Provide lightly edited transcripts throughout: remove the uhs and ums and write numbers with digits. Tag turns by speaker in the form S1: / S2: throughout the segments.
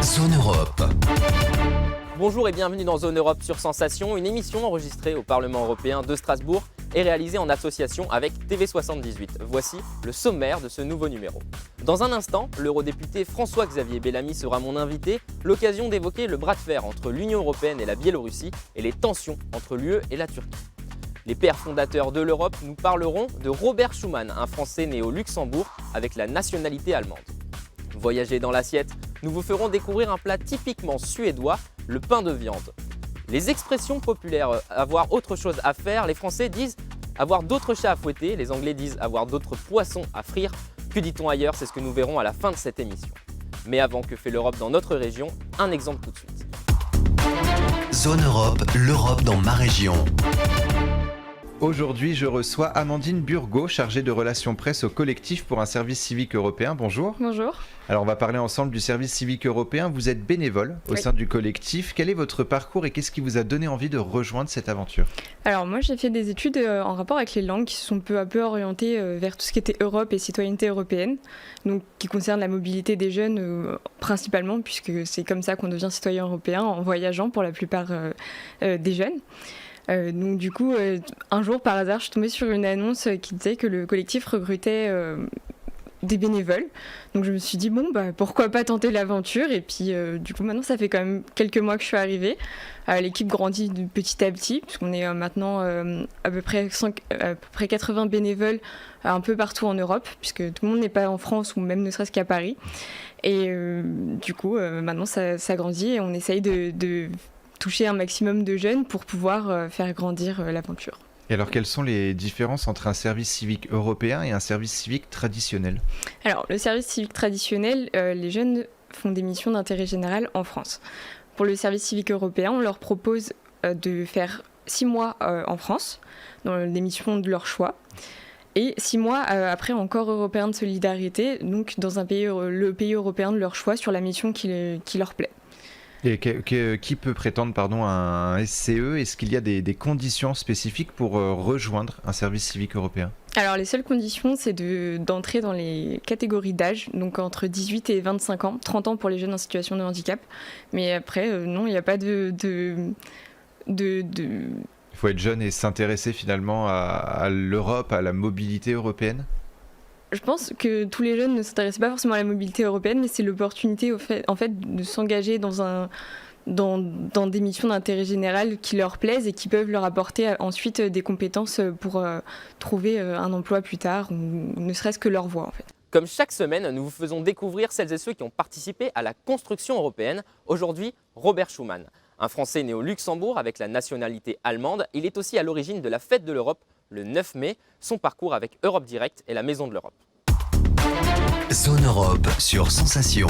S1: Zone Europe.
S2: Bonjour et bienvenue dans Zone Europe sur Sensation, une émission enregistrée au Parlement européen de Strasbourg et réalisée en association avec TV78. Voici le sommaire de ce nouveau numéro. Dans un instant, l'eurodéputé François-Xavier Bellamy sera mon invité, l'occasion d'évoquer le bras de fer entre l'Union européenne et la Biélorussie et les tensions entre l'UE et la Turquie. Les pères fondateurs de l'Europe nous parleront de Robert Schuman, un Français né au Luxembourg avec la nationalité allemande. Voyager dans l'assiette, nous vous ferons découvrir un plat typiquement suédois, le pain de viande. Les expressions populaires « avoir autre chose à faire », les Français disent « avoir d'autres chats à fouetter », les Anglais disent « avoir d'autres poissons à frire ». Que dit-on ailleurs? C'est ce que nous verrons à la fin de cette émission. Mais avant, que fait l'Europe dans notre région? Un exemple tout de suite.
S1: Zone Europe, l'Europe dans ma région.
S3: Aujourd'hui, je reçois Amandine Burgot, chargée de relations presse au collectif pour un service civique européen. Bonjour.
S4: Bonjour.
S3: Alors, on va parler ensemble du service civique européen. Vous êtes bénévole au sein du collectif. Quel est votre parcours et qu'est-ce qui vous a donné envie de rejoindre cette aventure?
S4: Alors moi, j'ai fait des études en rapport avec les langues qui se sont peu à peu orientées vers tout ce qui était Europe et citoyenneté européenne, donc qui concerne la mobilité des jeunes principalement, puisque c'est comme ça qu'on devient citoyen européen, en voyageant pour la plupart des jeunes. Donc du coup, un jour par hasard, je suis tombée sur une annonce qui disait que le collectif recrutait des bénévoles. Donc je me suis dit, pourquoi pas tenter l'aventure? Et puis du coup, maintenant, ça fait quand même quelques mois que je suis arrivée. L'équipe grandit de petit à petit, puisqu'on est maintenant à peu près 80 bénévoles un peu partout en Europe, puisque tout le monde n'est pas en France ou même ne serait-ce qu'à Paris. Et du coup, maintenant, ça grandit et on essaye de toucher un maximum de jeunes pour pouvoir faire grandir l'aventure.
S3: Et alors, quelles sont les différences entre un service civique européen et un service civique traditionnel? Alors,
S4: le service civique traditionnel, les jeunes font des missions d'intérêt général en France. Pour le service civique européen, on leur propose de faire 6 mois en France, dans des missions de leur choix, et 6 mois après encore européen de solidarité, donc dans le pays européen de leur choix sur la mission qui leur plaît.
S3: Et qui peut prétendre à un SCE? Est-ce qu'il y a des conditions spécifiques pour rejoindre un service civique européen?
S4: Alors les seules conditions, c'est d'entrer dans les catégories d'âge, donc entre 18 et 25 ans, 30 ans pour les jeunes en situation de handicap. Mais après, non, il n'y a pas de...
S3: Il faut être jeune et s'intéresser finalement à l'Europe, à la mobilité européenne?
S4: Je pense que tous les jeunes ne s'intéressent pas forcément à la mobilité européenne, mais c'est l'opportunité en fait de s'engager dans des missions d'intérêt général qui leur plaisent et qui peuvent leur apporter ensuite des compétences pour trouver un emploi plus tard, ou ne serait-ce que leur voie en fait.
S2: Comme chaque semaine, nous vous faisons découvrir celles et ceux qui ont participé à la construction européenne. Aujourd'hui, Robert Schuman, un Français né au Luxembourg avec la nationalité allemande. Il est aussi à l'origine de la Fête de l'Europe, le 9 mai, son parcours avec Europe Direct et la Maison de l'Europe.
S1: Zone Europe sur Sensation.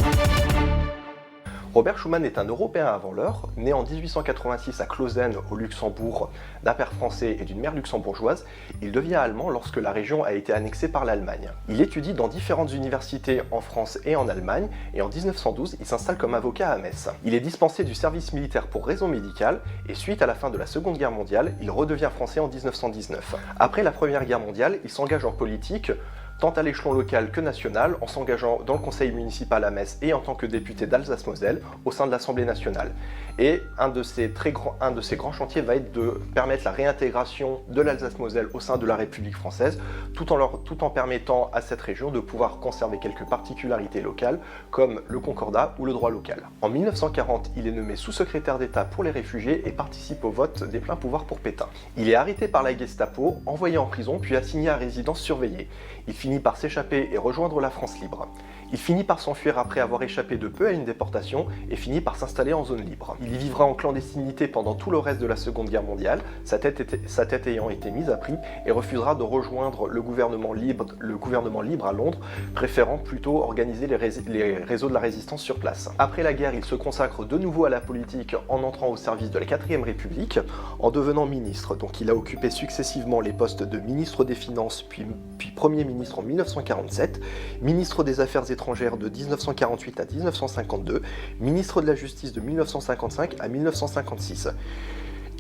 S5: Robert Schuman est un Européen avant l'heure, né en 1886 à Clausen au Luxembourg d'un père français et d'une mère luxembourgeoise. Il devient allemand lorsque la région a été annexée par l'Allemagne. Il étudie dans différentes universités en France et en Allemagne et en 1912 il s'installe comme avocat à Metz. Il est dispensé du service militaire pour raisons médicales et suite à la fin de la Seconde Guerre mondiale, il redevient français en 1919. Après la Première Guerre mondiale, il s'engage en politique tant à l'échelon local que national, en s'engageant dans le conseil municipal à Metz et en tant que député d'Alsace-Moselle au sein de l'Assemblée nationale. Et un de ses grands chantiers va être de permettre la réintégration de l'Alsace-Moselle au sein de la République française, tout en permettant à cette région de pouvoir conserver quelques particularités locales, comme le concordat ou le droit local. En 1940, il est nommé sous-secrétaire d'État pour les réfugiés et participe au vote des pleins pouvoirs pour Pétain. Il est arrêté par la Gestapo, envoyé en prison, puis assigné à résidence surveillée. Il finit par s'échapper et rejoindre la France libre. Il finit par s'enfuir après avoir échappé de peu à une déportation et finit par s'installer en zone libre. Il y vivra en clandestinité pendant tout le reste de la Seconde Guerre mondiale, sa tête ayant été mise à prix, et refusera de rejoindre le gouvernement libre à Londres, préférant plutôt organiser les réseaux de la résistance sur place. Après la guerre, il se consacre de nouveau à la politique en entrant au service de la 4ème République, en devenant ministre. Donc il a occupé successivement les postes de ministre des Finances, puis Premier ministre en 1947, ministre des Affaires étrangères de 1948 à 1952, ministre de la Justice de 1955 à 1956.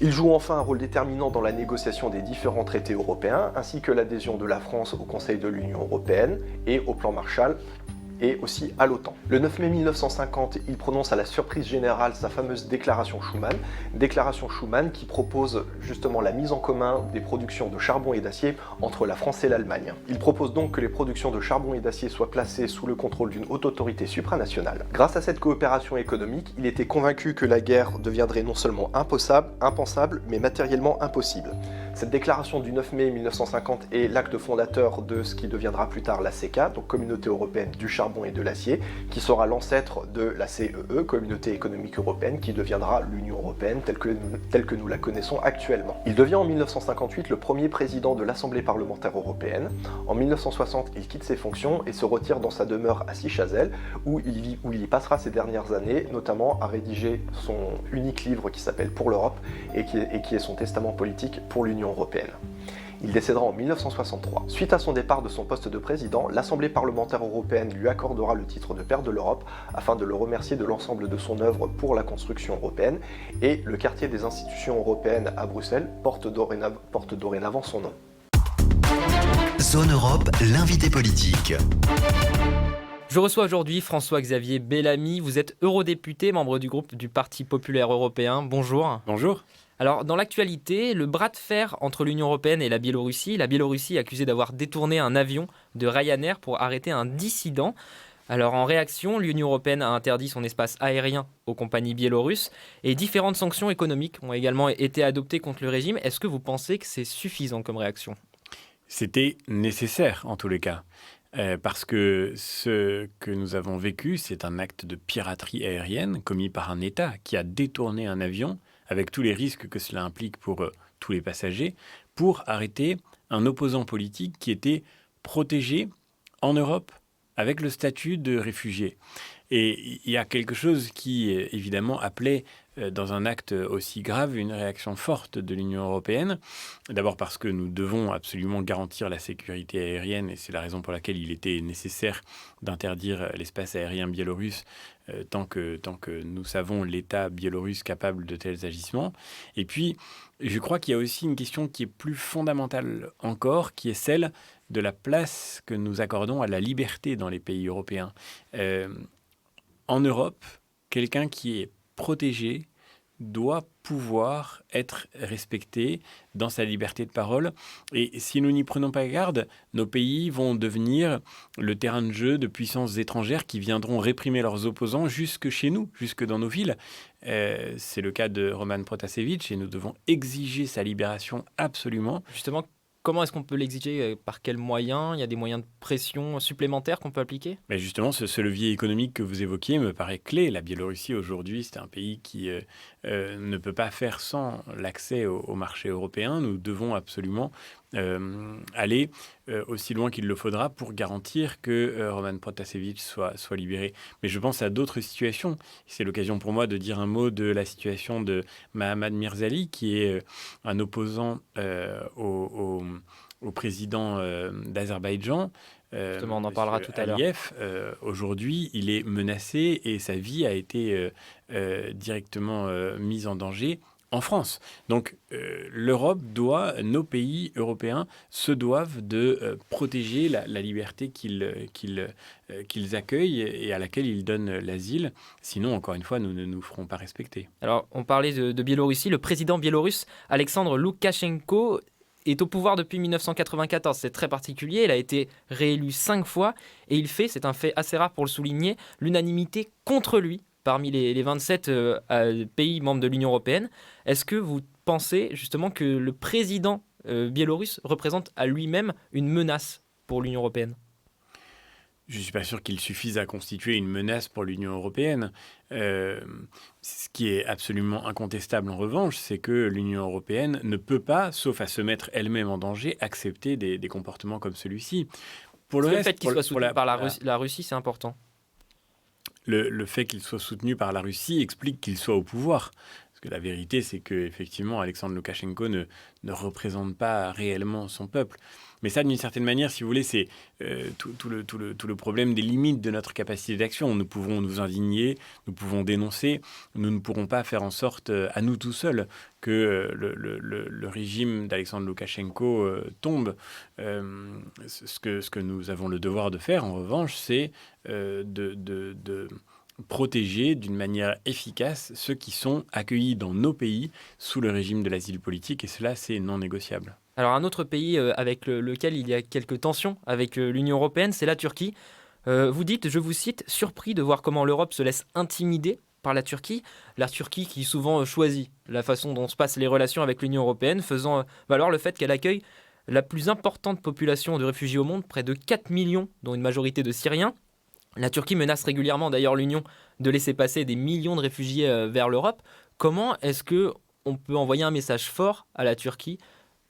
S5: Il joue enfin un rôle déterminant dans la négociation des différents traités européens, ainsi que l'adhésion de la France au Conseil de l'Union européenne et au plan Marshall et aussi à l'OTAN. Le 9 mai 1950, il prononce à la surprise générale sa fameuse déclaration Schuman qui propose justement la mise en commun des productions de charbon et d'acier entre la France et l'Allemagne. Il propose donc que les productions de charbon et d'acier soient placées sous le contrôle d'une haute autorité supranationale. Grâce à cette coopération économique, il était convaincu que la guerre deviendrait non seulement impensable, mais matériellement impossible. Cette déclaration du 9 mai 1950 est l'acte fondateur de ce qui deviendra plus tard la CECA, donc Communauté européenne du charbon et de l'acier, qui sera l'ancêtre de la CEE, Communauté économique européenne, qui deviendra l'Union européenne telle que nous la connaissons actuellement. Il devient en 1958 le premier président de l'Assemblée parlementaire européenne. En 1960, il quitte ses fonctions et se retire dans sa demeure à Sichazel, où il y passera ses dernières années, notamment à rédiger son unique livre qui s'appelle Pour l'Europe et qui est son testament politique pour l'Union européenne. Il décédera en 1963. Suite à son départ de son poste de président, l'Assemblée parlementaire européenne lui accordera le titre de Père de l'Europe afin de le remercier de l'ensemble de son œuvre pour la construction européenne, et le quartier des institutions européennes à Bruxelles porte dorénavant son nom.
S1: Zone Europe, l'invité politique.
S2: Je reçois aujourd'hui François-Xavier Bellamy. Vous êtes eurodéputé, membre du groupe du Parti populaire européen. Bonjour.
S6: Bonjour.
S2: Alors, dans l'actualité, le bras de fer entre l'Union européenne et la Biélorussie est accusée d'avoir détourné un avion de Ryanair pour arrêter un dissident. Alors, en réaction, l'Union européenne a interdit son espace aérien aux compagnies biélorusses et différentes sanctions économiques ont également été adoptées contre le régime. Est-ce que vous pensez que c'est suffisant comme réaction ?
S6: C'était nécessaire en tous les cas. Parce que ce que nous avons vécu, c'est un acte de piraterie aérienne commis par un État qui a détourné un avion, avec tous les risques que cela implique pour tous les passagers, pour arrêter un opposant politique qui était protégé en Europe avec le statut de réfugié. Et il y a quelque chose qui, évidemment, appelait, dans un acte aussi grave, une réaction forte de l'Union européenne. D'abord parce que nous devons absolument garantir la sécurité aérienne, et c'est la raison pour laquelle il était nécessaire d'interdire l'espace aérien biélorusse tant que nous savons l'État biélorusse capable de tels agissements. Et puis, je crois qu'il y a aussi une question qui est plus fondamentale encore, qui est celle de la place que nous accordons à la liberté dans les pays européens. En Europe, quelqu'un qui est protégé doit pouvoir être respecté dans sa liberté de parole. Et si nous n'y prenons pas garde, nos pays vont devenir le terrain de jeu de puissances étrangères qui viendront réprimer leurs opposants jusque chez nous, jusque dans nos villes. C'est le cas de Roman Protasevich et nous devons exiger sa libération absolument.
S2: Justement, comment est-ce qu'on peut l'exiger ? Par quels moyens ? Il y a des moyens de pression supplémentaires qu'on peut appliquer ?
S6: Mais justement, ce levier économique que vous évoquiez me paraît clé. La Biélorussie, aujourd'hui, c'est un pays qui ne peut pas faire sans l'accès au marché européen. Nous devons absolument aller aussi loin qu'il le faudra pour garantir que Roman Protasevich soit libéré. Mais je pense à d'autres situations. C'est l'occasion pour moi de dire un mot de la situation de Mahamad Mirzali, qui est un opposant au président d'Azerbaïdjan.
S2: Justement, on en parlera tout à l'heure.
S6: Aliyev, aujourd'hui, il est menacé et sa vie a été directement mise en danger en France. Donc, nos pays européens se doivent de protéger la liberté qu'ils accueillent et à laquelle ils donnent l'asile. Sinon, encore une fois, nous ne nous ferons pas respecter.
S2: Alors, on parlait de Biélorussie. Le président biélorusse, Alexandre Loukachenko, est au pouvoir depuis 1994. C'est très particulier. Il a été réélu 5 fois et il fait, c'est un fait assez rare pour le souligner, l'unanimité contre lui parmi les 27 pays membres de l'Union européenne. Est-ce que vous pensez justement que le président biélorusse représente à lui-même une menace pour l'Union européenne ?
S6: Je ne suis pas sûr qu'il suffise à constituer une menace pour l'Union européenne. Ce qui est absolument incontestable en revanche, c'est que l'Union européenne ne peut pas, sauf à se mettre elle-même en danger, accepter des comportements comme celui-ci. Pour
S2: le fait qu'il soit soutenu par la Russie, c'est important.
S6: Le fait qu'il soit soutenu par la Russie explique qu'il soit au pouvoir. Parce que la vérité, c'est qu'effectivement, Alexandre Loukachenko ne représente pas réellement son peuple. Mais ça, d'une certaine manière, si vous voulez, c'est tout le problème des limites de notre capacité d'action. Nous pouvons nous indigner, nous pouvons dénoncer, nous ne pourrons pas faire en sorte, à nous tout seuls, que le régime d'Alexandre Loukachenko tombe. Ce que nous avons le devoir de faire, en revanche, c'est de protéger d'une manière efficace ceux qui sont accueillis dans nos pays sous le régime de l'asile politique, et cela, c'est non négociable.
S2: Alors un autre pays avec lequel il y a quelques tensions avec l'Union européenne, c'est la Turquie. Vous dites, je vous cite, surpris de voir comment l'Europe se laisse intimider par la Turquie qui souvent choisit la façon dont se passent les relations avec l'Union européenne, faisant valoir le fait qu'elle accueille la plus importante population de réfugiés au monde, près de 4 millions, dont une majorité de Syriens. La Turquie menace régulièrement d'ailleurs l'Union de laisser passer des millions de réfugiés vers l'Europe. Comment est-ce qu'on peut envoyer un message fort à la Turquie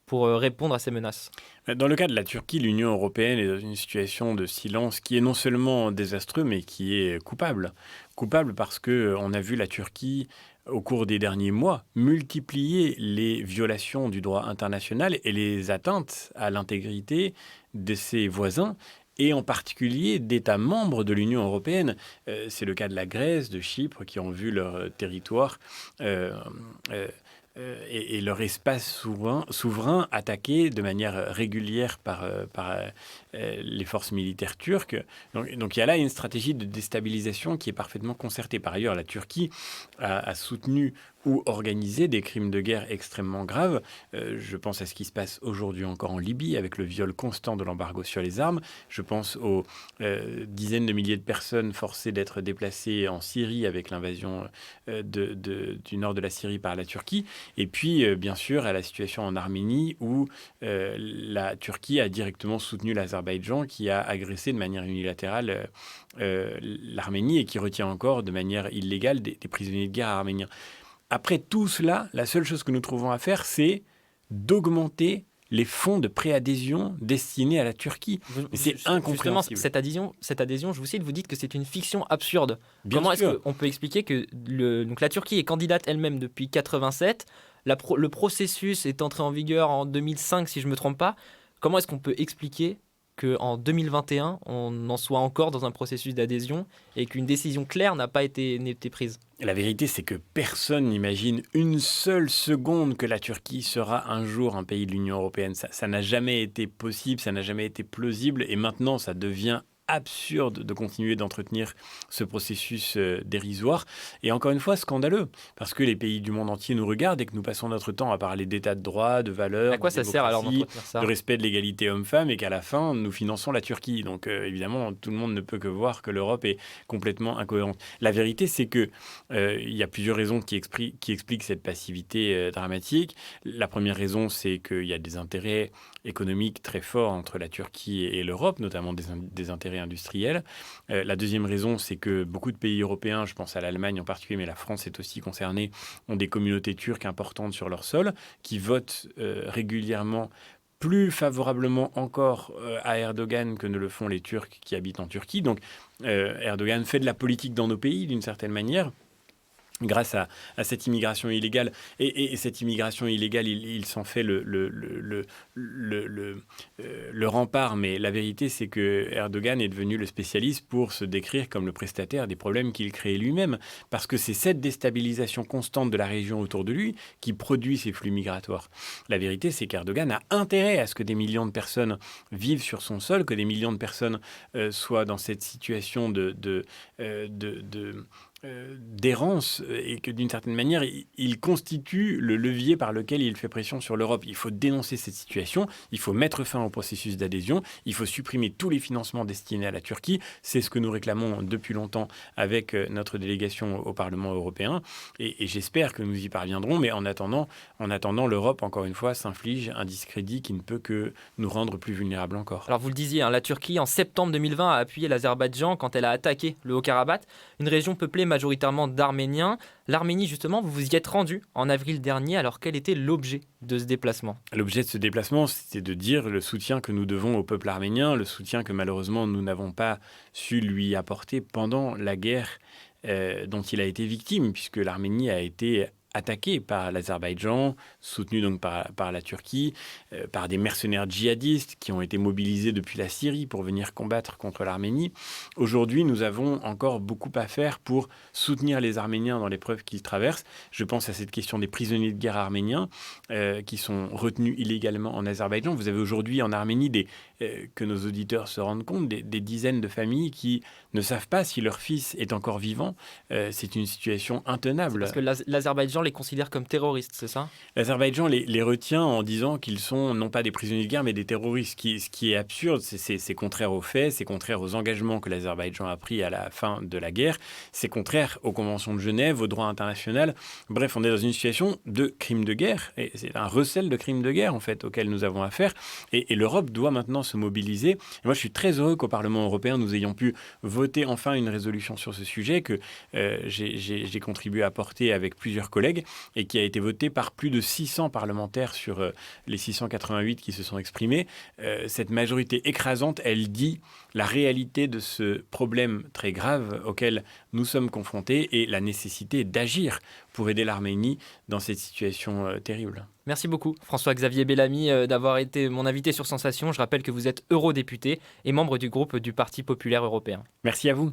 S2: pour répondre à ces menaces?
S6: Dans le cas de la Turquie, l'Union européenne est dans une situation de silence qui est non seulement désastreux, mais qui est coupable. Coupable parce qu'on a vu la Turquie, au cours des derniers mois, multiplier les violations du droit international et les atteintes à l'intégrité de ses voisins, et en particulier d'États membres de l'Union européenne. C'est le cas de la Grèce, de Chypre, qui ont vu leur territoire et leur espace souverain attaqué de manière régulière par les forces militaires turques. Donc il y a là une stratégie de déstabilisation qui est parfaitement concertée. Par ailleurs, la Turquie a soutenu ou organisé des crimes de guerre extrêmement graves. Je pense à ce qui se passe aujourd'hui encore en Libye avec le viol constant de l'embargo sur les armes. Je pense aux dizaines de milliers de personnes forcées d'être déplacées en Syrie avec l'invasion du nord de la Syrie par la Turquie. Et puis, bien sûr, à la situation en Arménie où la Turquie a directement soutenu l'Azerbaïdjan qui a agressé de manière unilatérale l'Arménie et qui retient encore de manière illégale des prisonniers de guerre arméniens. Après tout cela, la seule chose que nous trouvons à faire, c'est d'augmenter les fonds de préadhésion destinés à la Turquie. C'est incompréhensible.
S2: Justement, cette adhésion, je vous cite, vous dites que c'est une fiction absurde.
S6: Bien
S2: Comment
S6: sûr.
S2: est-ce qu'on peut expliquer que donc la Turquie est candidate elle-même depuis 1987, le processus est entré en vigueur en 2005, si je ne me trompe pas. Comment est-ce qu'on peut expliquer qu'en 2021, on en soit encore dans un processus d'adhésion et qu'une décision claire n'a pas été prise?
S6: La vérité, c'est que personne n'imagine une seule seconde que la Turquie sera un jour un pays de l'Union européenne. Ça n'a jamais été possible, ça n'a jamais été plausible, et maintenant, ça devient absurde de continuer d'entretenir ce processus dérisoire et encore une fois scandaleux parce que les pays du monde entier nous regardent et que nous passons notre temps à parler d'état de droit, de valeurs,
S2: À quoi ça sert alors d'entretenir ça?
S6: de respect de l'égalité homme-femme et qu'à la fin nous finançons la Turquie. Donc évidemment tout le monde ne peut que voir que l'Europe est complètement incohérente. La vérité c'est que il y a plusieurs raisons qui expliquent cette passivité dramatique. La première raison c'est qu'il y a des intérêts économiques très forts entre la Turquie et l'Europe, notamment des intérêts industriels. La deuxième raison, c'est que beaucoup de pays européens, je pense à l'Allemagne en particulier, mais la France est aussi concernée, ont des communautés turques importantes sur leur sol, qui votent régulièrement plus favorablement encore à Erdogan que ne le font les Turcs qui habitent en Turquie. Donc Erdogan fait de la politique dans nos pays d'une certaine manière, grâce à cette immigration illégale. Et cette immigration illégale, il s'en fait le rempart. Mais la vérité, c'est que Erdogan est devenu le spécialiste pour se décrire comme le prestataire des problèmes qu'il crée lui-même. Parce que c'est cette déstabilisation constante de la région autour de lui qui produit ces flux migratoires. La vérité, c'est qu'Erdogan a intérêt à ce que des millions de personnes vivent sur son sol, que des millions de personnes soient dans cette situation d'errance et que d'une certaine manière il constitue le levier par lequel il fait pression sur l'Europe. Il faut dénoncer cette situation, il faut mettre fin au processus d'adhésion, il faut supprimer tous les financements destinés à la Turquie. C'est ce que nous réclamons depuis longtemps avec notre délégation au Parlement européen et j'espère que nous y parviendrons, mais en attendant l'Europe encore une fois s'inflige un discrédit qui ne peut que nous rendre plus vulnérables encore.
S2: Alors vous le disiez, la Turquie en septembre 2020 a appuyé l'Azerbaïdjan quand elle a attaqué le Haut-Karabakh, une région peuplée majoritairement d'Arméniens. L'Arménie, justement, vous vous y êtes rendu en avril dernier, alors quel était l'objet de ce déplacement?
S6: L'objet de ce déplacement, c'était de dire le soutien que nous devons au peuple arménien, le soutien que malheureusement nous n'avons pas su lui apporter pendant la guerre dont il a été victime, puisque l'Arménie a été attaqués par l'Azerbaïdjan, soutenus donc par la Turquie, par des mercenaires djihadistes qui ont été mobilisés depuis la Syrie pour venir combattre contre l'Arménie. Aujourd'hui, nous avons encore beaucoup à faire pour soutenir les Arméniens dans l'épreuve qu'ils traversent. Je pense à cette question des prisonniers de guerre arméniens qui sont retenus illégalement en Azerbaïdjan. Vous avez aujourd'hui en Arménie, que nos auditeurs se rendent compte, des dizaines de familles qui ne savent pas si leur fils est encore vivant. C'est une situation intenable.
S2: Parce que l'Azerbaïdjan les considère comme terroristes, c'est ça?
S6: L'Azerbaïdjan les retient en disant qu'ils sont non pas des prisonniers de guerre, mais des terroristes. Ce qui est absurde, c'est contraire aux faits, c'est contraire aux engagements que l'Azerbaïdjan a pris à la fin de la guerre, c'est contraire aux conventions de Genève, au droit international. Bref, on est dans une situation de crime de guerre, et c'est un recel de crimes de guerre, en fait, auquel nous avons affaire. Et l'Europe doit maintenant se mobiliser. Et moi, je suis très heureux qu'au Parlement européen, nous ayons pu voter enfin une résolution sur ce sujet que j'ai contribué à porter avec plusieurs collègues et qui a été votée par plus de 600 parlementaires sur les 688 qui se sont exprimés. Cette majorité écrasante, elle dit la réalité de ce problème très grave auquel nous sommes confrontés et la nécessité d'agir pour aider l'Arménie dans cette situation terrible.
S2: Merci beaucoup François-Xavier Bellamy d'avoir été mon invité sur Sensation. Je rappelle que vous êtes eurodéputé et membre du groupe du Parti populaire européen.
S6: Merci à vous.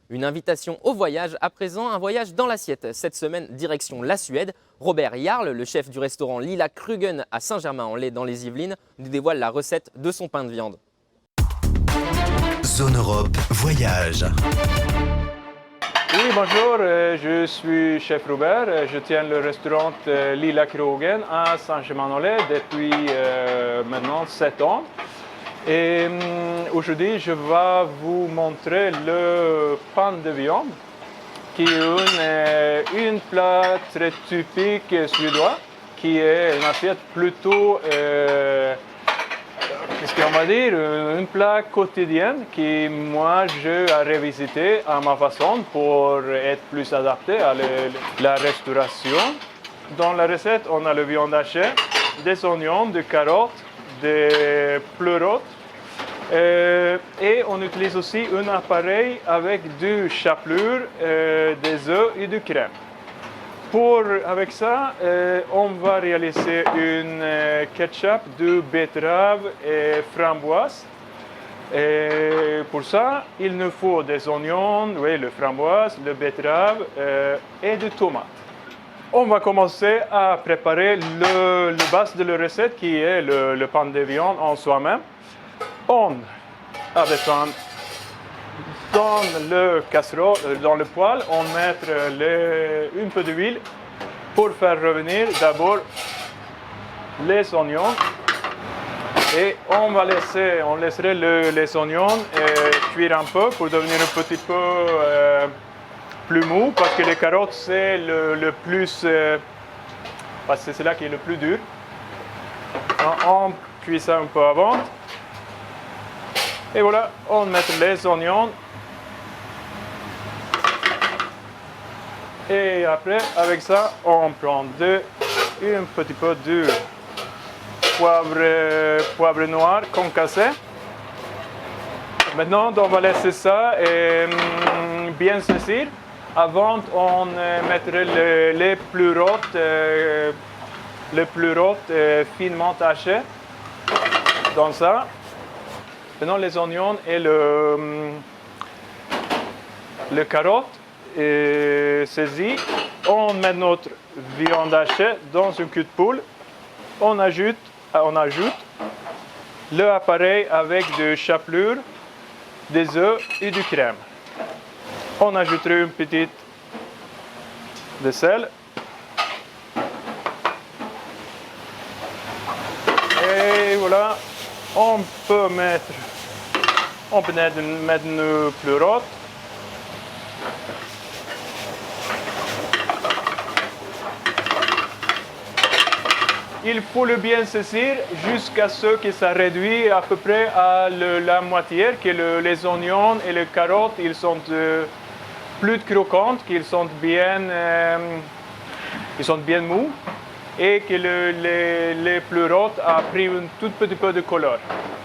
S2: Une invitation au voyage, à présent un voyage dans l'assiette. Cette semaine, direction la Suède. Robert Jarl, le chef du restaurant Lilla Krugen à Saint-Germain-en-Laye dans les Yvelines, nous dévoile la recette de son pain de viande.
S1: Zone Europe Voyage.
S7: Oui, bonjour, je suis chef Robert. Je tiens le restaurant Lilla Krugen à Saint-Germain-en-Laye depuis maintenant 7 ans. Et aujourd'hui, je vais vous montrer le pain de viande, qui est un plat très typique suédois, qui est une assiette plutôt, qu'est-ce qu'on va dire, un plat quotidien qui moi je revisité à ma façon pour être plus adapté à la restauration. Dans la recette, on a la viande hachée, des oignons, des carottes, des pleurotes. Et on utilise aussi un appareil avec du chapelure, des œufs et du crème. Avec ça, on va réaliser une ketchup de betterave et framboise. Et pour ça, il nous faut des oignons, oui, le framboise, le betterave et des tomates. On va commencer à préparer le base de la recette qui est le pain de viande en soi-même. On a besoin, dans le casserole, dans le poêle, on met un peu d'huile pour faire revenir d'abord les oignons. Et on laisserait les oignons cuire un peu pour devenir un petit peu plus mou, parce que les carottes c'est le plus, parce que c'est là qui est le plus dur. On cuit ça un peu avant. Et voilà, on met les oignons. Et après, avec ça, on prend un petit peu de poivre noir concassé. Maintenant, on va laisser ça bien saisir. Avant, on mettrait les pleurotes finement tachées dans ça. Maintenant, les oignons et le carotte saisis. On met notre viande hachée dans une queue de poule. On ajoute l'appareil avec de chapelure, des œufs et du crème. On ajouterait une petite de sel. Et voilà, on peut mettre une pleurote. Il faut le bien saisir jusqu'à ce que ça réduise à peu près à la moitié, que les oignons et les carottes ils sont plus croquantes, qu'ils sont bien mous et que les pleurotes a pris un tout petit peu de couleur.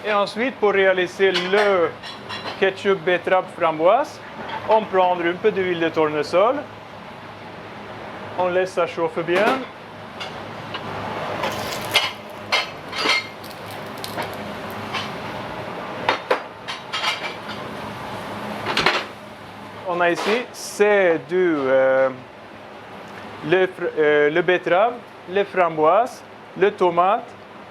S7: Et ensuite, pour réaliser le ketchup betterave framboise, on prend un peu d'huile de tournesol On laisse ça chauffer bien. On a ici, c'est le betterave, les framboises, le tomate,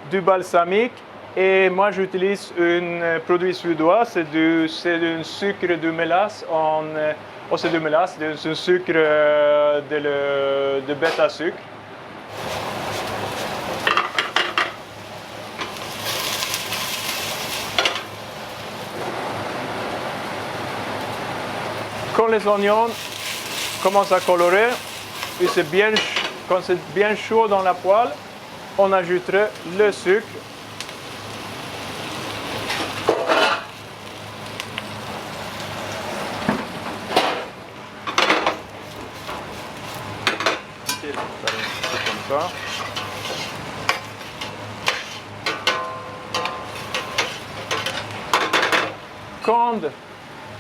S7: du balsamique et moi j'utilise un produit suédois, c'est un sucre de mélasse, c'est du mélasse, c'est un sucre de bête à sucre. Quand les oignons commencent à colorer, et quand c'est bien chaud dans la poêle, on ajouterait le sucre. Comme ça.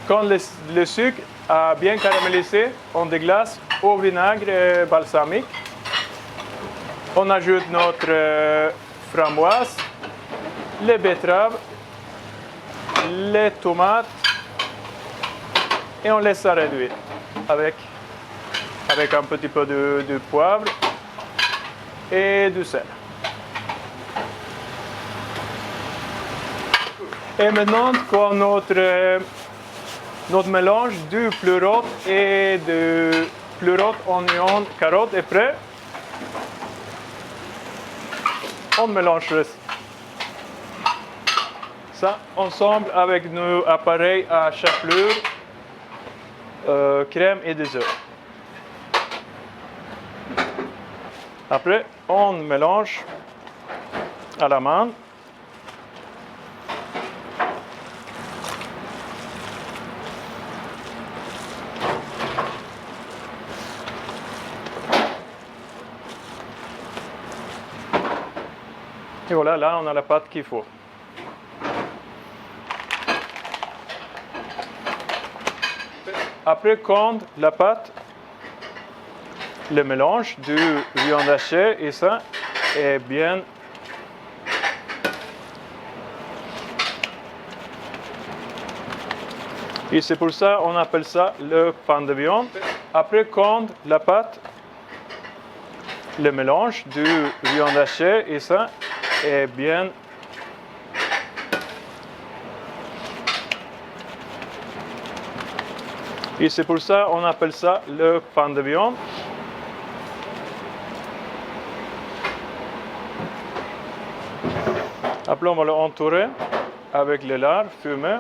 S7: Quand le sucre a bien caramélisé, on déglace au vinaigre balsamique. On ajoute notre framboise, les betteraves, les tomates et on laisse ça réduire avec un petit peu de poivre et du sel. Et maintenant, quand notre mélange du pleurote et de pleurote, oignon, carotte est prêt, on mélange ça ensemble avec nos appareils à chapelure, crème et des œufs. Après, on mélange à la main. Et voilà, là, on a la pâte qu'il faut. Après, quand la pâte, le mélange de viande hachée et ça est bien et c'est pour ça qu'on appelle ça le pain de viande. Après, quand la pâte, le mélange de viande hachée et ça est bien et c'est pour ça qu'on appelle ça le pain de viande. Après, on va le entourer avec le lard fumé.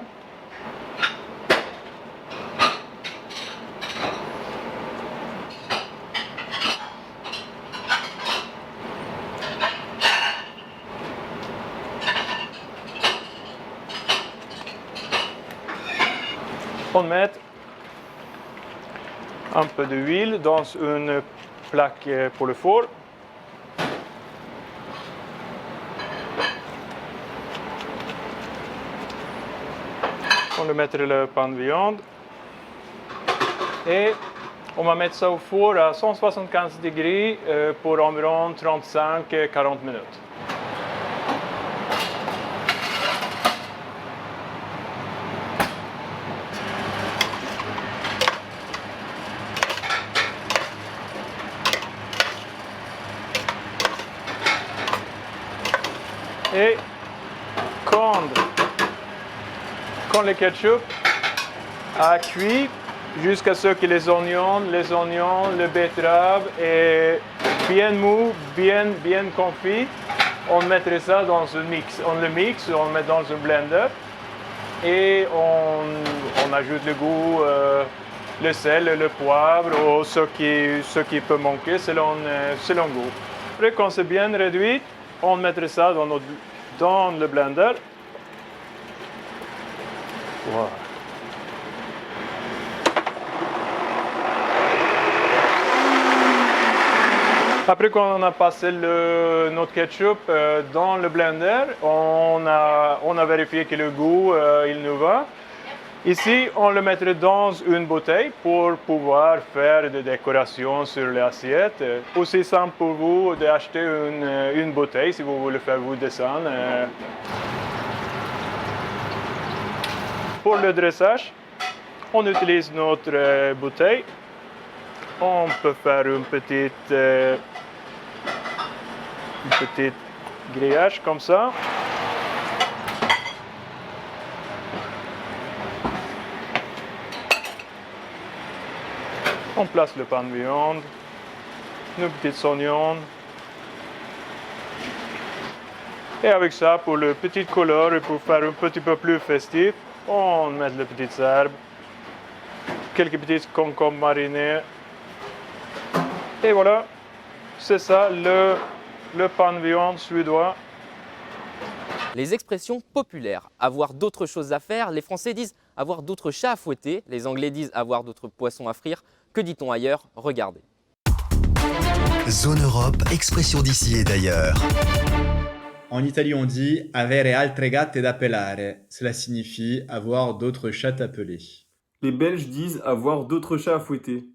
S7: On met un peu d'huile dans une plaque pour le four. On va mettre le pain de viande et on va mettre ça au four à 175 degrés pour environ 35-40 minutes. Et quand le ketchup a cuit jusqu'à ce que les oignons, le betterave est bien mou, bien confit, on mettrait ça dans un mix. On le mixe, on le met dans un blender et on ajoute le goût, le sel, le poivre ou ce qui peut manquer selon goût. Après, quand c'est bien réduit, on mettrait ça dans le blender. Voilà. Après qu'on a passé notre ketchup dans le blender, on a vérifié que le goût il nous va. Ici, on le mettrait dans une bouteille pour pouvoir faire des décorations sur l'assiette. Aussi simple pour vous d'acheter une bouteille si vous voulez faire vos dessins. Pour le dressage, on utilise notre bouteille. On peut faire une petite grillage comme ça. On place le pain de viande, nos petits oignons. Et avec ça, pour le petit couleur et pour faire un petit peu plus festif, on met les petites herbes, quelques petits concombres marinés. Et voilà, c'est ça le pain de viande suédois.
S2: Les expressions populaires, avoir d'autres choses à faire, les Français disent avoir d'autres chats à fouetter, les Anglais disent avoir d'autres poissons à frire. Que dit-on ailleurs? Regardez.
S1: Zone Europe, expression d'ici et d'ailleurs.
S8: En Italie, on dit avere altre gatte da pelare. Cela signifie avoir d'autres chats à peler.
S9: Les Belges disent avoir d'autres chats à fouetter.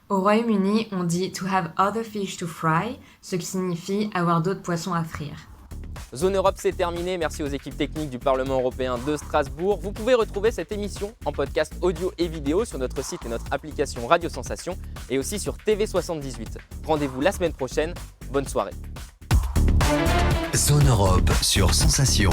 S10: Au Royaume-Uni, on dit to have other fish to fry, ce qui signifie avoir d'autres poissons à frire.
S2: Zone Europe, c'est terminé. Merci aux équipes techniques du Parlement européen de Strasbourg. Vous pouvez retrouver cette émission en podcast audio et vidéo sur notre site et notre application Radio Sensation et aussi sur TV78. Rendez-vous la semaine prochaine. Bonne soirée.
S1: Zone Europe sur Sensation.